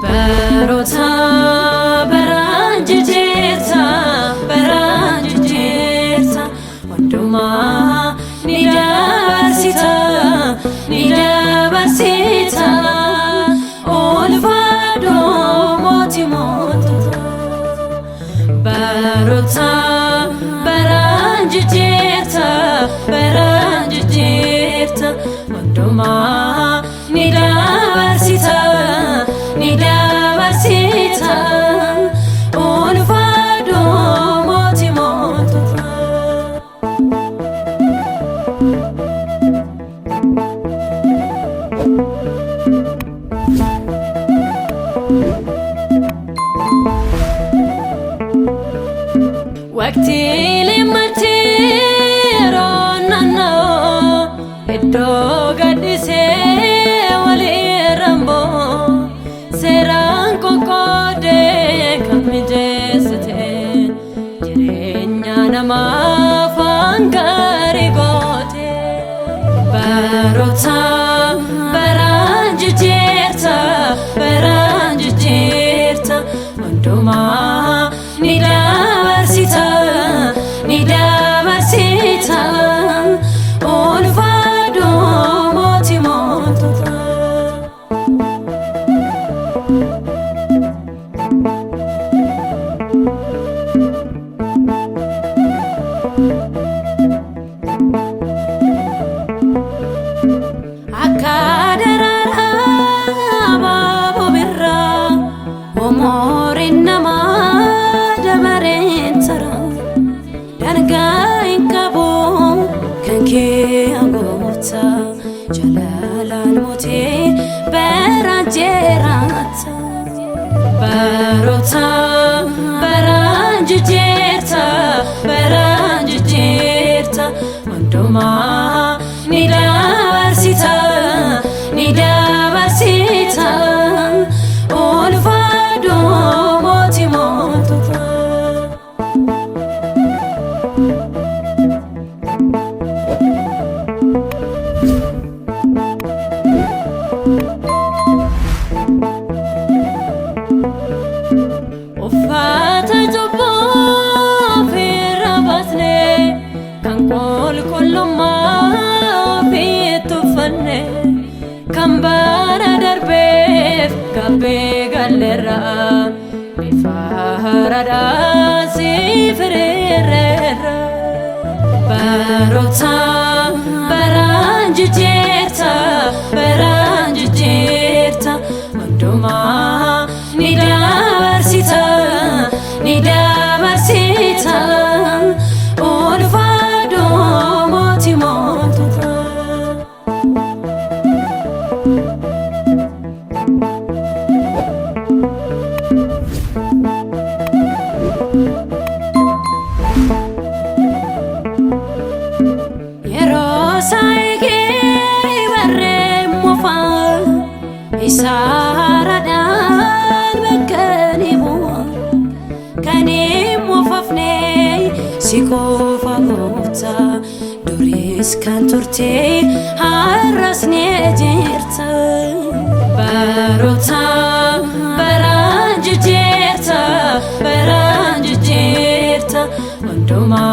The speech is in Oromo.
Barota baranjirta wanduma ni dabarsita olfado moti montota. Barota baranjirta wanduma ni dabarsita olfado moti montota. Waqti limati ronanno iddo gadise wali rambo seran kokode kamjesete jirenya nama fangari gote. Barota baranjirta wanduma ni dabarsita olfado moti montota. Akadarara babu birra omorin nama dabarentara dangain kabo kanke agota jalalan mote baranjerata. Barota baranjirta wanduma ni dabarsita olfado moti montota. Uffata jobbo firrabatne kan kolkollumma fituffanne kan bara darbeef gabbe gallerra bifarada sifirerra. Barota baranjirta wanduma ni dabarsita olfado moti montota. Yerosaike barre mofa isaradan bekani mo kani mofafne sikofa gota duris kan turte harasne jirta. Barota baranjirta wanduma